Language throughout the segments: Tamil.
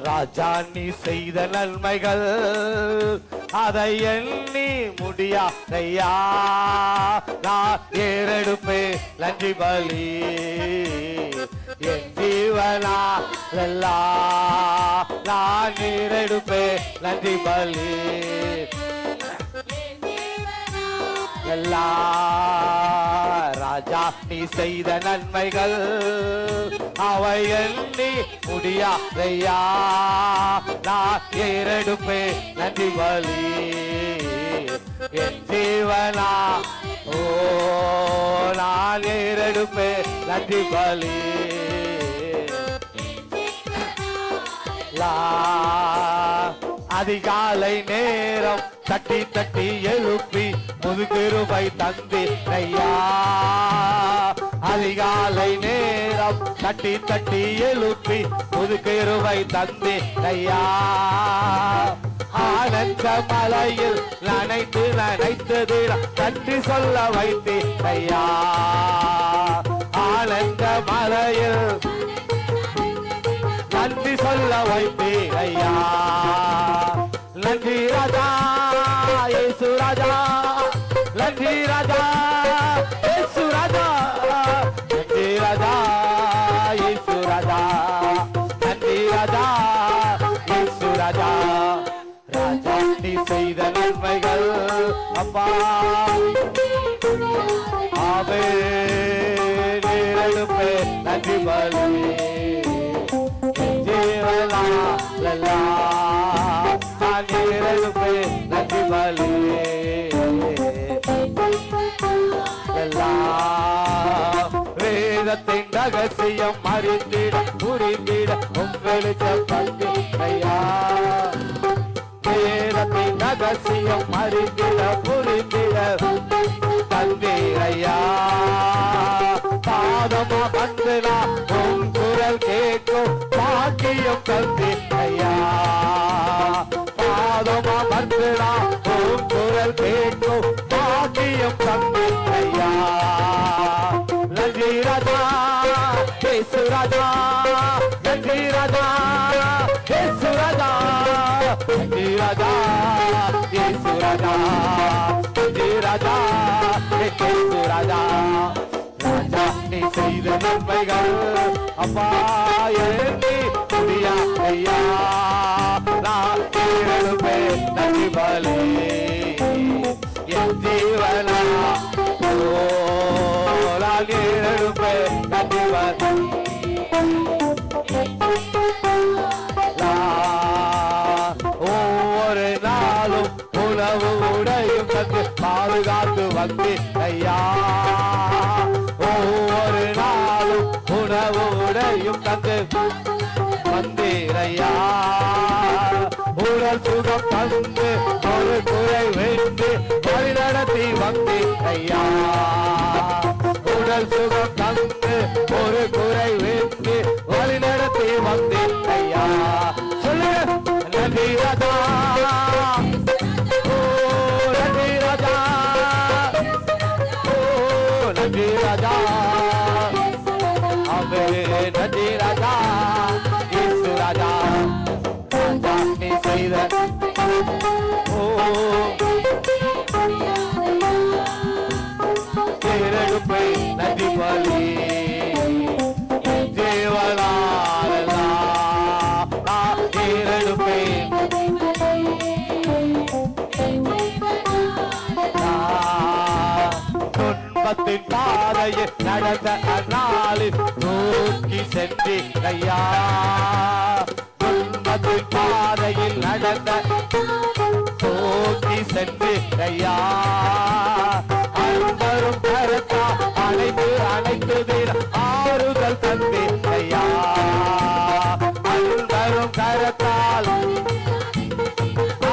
ராஜா நீ செய்த நன்மைகள் அதை எண்ணி முடியாதையா. நான் ஏறெடுப்பே நன்றி பலி என் ஜீவனா நான் ஏறெடுப்பே நன்றி பலி ராஜா நீ செய்த நன்மைகள் அவை எண்ணி முடியாதையா. நான் ஏறெடுப்பே நன்றி பலி என் ஜீவனா நான் ஏறெடுப்பே நன்றி பலி அதிகாலை நேரம் தட்டி தட்டி எழுப்பி முதுகிருபை தந்தீரையா. அதிகாலை நேரம் தட்டி தட்டி எழுப்பி முதுகிருபை தந்தீரையா. ஆனந்த மலையில் நனைத்து நன்றி சொல்ல வைத்தீரையா. ஆனந்த மலையில் நன்றி சொல்ல வைத்தீரையா. நன்றி ராஜா இயேசு ராஜா, நன்றி ராஜா இயேசு ராஜா, நன்றி ராஜா இயேசு ராஜா, நன்றி ராஜா இயேசு ராஜா. ராஜா நீ செய்த நன்மைகள் அப்பா ஆவே நேரெடுப்பே நன்றி பலி ஜீவனா நான் நேரெடுப்பே நன்றி பலி வேதத்தின் ரகசியம் அறிந்திட புரிந்திட உங்களுக்கு பந்திரையா. வேதத்தின் ரகசியம் அறிந்திட புரிந்திட தந்தீரையா. பாதமா பந்தனா உன் குரல் கேட்கும் பாக்கியம் தந்தீரையா. பாதமா பந்தனா உன் குரல் கேட்கும் பாக்கியம் தந்தீரையா. நன்றி ராஜா இயேசு ராஜா, நன்றி ராஜா இயேசு ராஜா, நன்றி ராஜா இயேசு ராஜா, நன்றி ராஜா இயேசு ராஜா. ராஜா நீ செய்த நன்மைகள் அப்பா எண்ணி முடியாதையா. நான் ஏறெடுப்பே நன்றி பலி என் ஜீவனா நான் ஏறெடுப்பே நன்றி பலி. ஒவ்வொரு நாளும் உணவு உடையும் தந்து பாதுகாத்து வந்தீரையா. ஒவ்வொரு நாளும் உணவு உடையும் தந்து வந்தீரையா. உடல் சுகம் தந்து ஒரு குறை வென்று வழி நடத்தி வந்தீரையா. உடல் சுகம் தந்து ஒரு குறை வென்று வழி நடத்தி வந்தீரையா. சொல்லு நன்றி ராஜா, நன்றி ராஜா, நன்றி ராஜா, அவே நன்றி ராஜா இயேசு ராஜா. ராஜா நீ செய்த ஏறெடுப்பை நன்றி பலி தேவனாலா ஏறெடுப்பை துன்பத்தின் பாதையில் நடந்த அந்நாளில் நோக்கி சென்றீரையா. துன்பத்தின் பாதையில் நடந்த நோக்கி சென்றீரையா. அன்பரும் கரத்தா அனைத்து அனைத்து ஆறுதல் தந்தீரையா. அன்பரும் கரத்தால்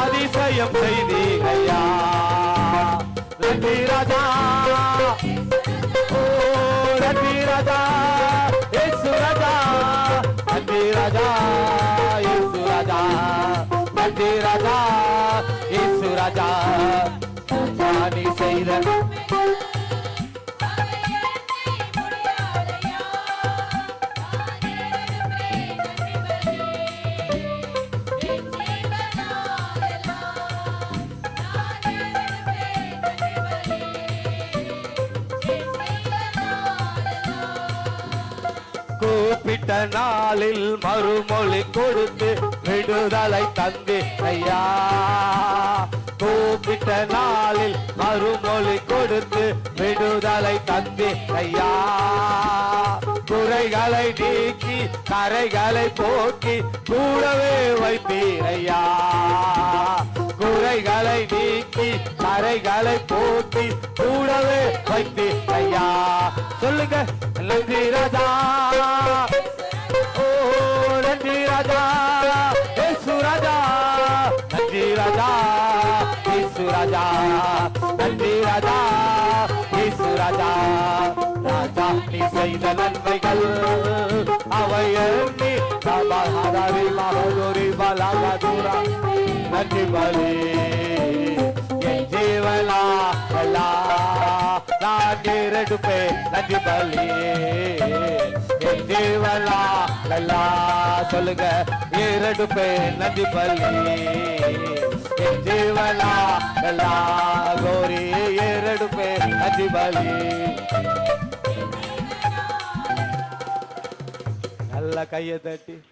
அதிசயம் செய்தீரையா. நன்றி ராஜா, நன்றி ராஜா இயேசு ராஜா, நன்றி ராஜா இயேசு ராஜா, நன்றி ராஜா இயேசு ராஜா. நீ செய்த கூப்பிட்ட நாளில் மறுமொழி கொடுத்து விடுதலை தந்து ஐயா. கூப்பிட்ட நாளில் மறுமொழி கொடுத்து விடுதலை தந்து ஐயா. குறைகளை நீக்கி கரைகளை போக்கி கூடவே வைத்தீர் ஐயா. குறைகளை நீக்கி கரைகளை போக்கி கூடவே வைத்தீர் ஐயா. சொல்லுங்க நன்றி ராஜா, ஓ நன்றி ராஜா, இயேசு ராஜா, நன்றி ராஜா, இயேசு ராஜா, நன்றி ராஜா, இயேசு ராஜா. ராஜா நீ செய்த நன்மைகள் அவை எண்ணி சபாஹாரி மகோரி பலகதுரா. நன்றி பலி என் ஜீவனா எல்லாம் நான் ஏறெடுப்பேன். நன்றி பலி என் ஜீவனா எல்லாம் சொல்லுங்க ஏறெடுப்பேன். நன்றி பலி என் ஜீவனா எல்லாம் கோரி ஏறெடுப்பேன். நன்றி பலி. நல்ல கையை தட்டி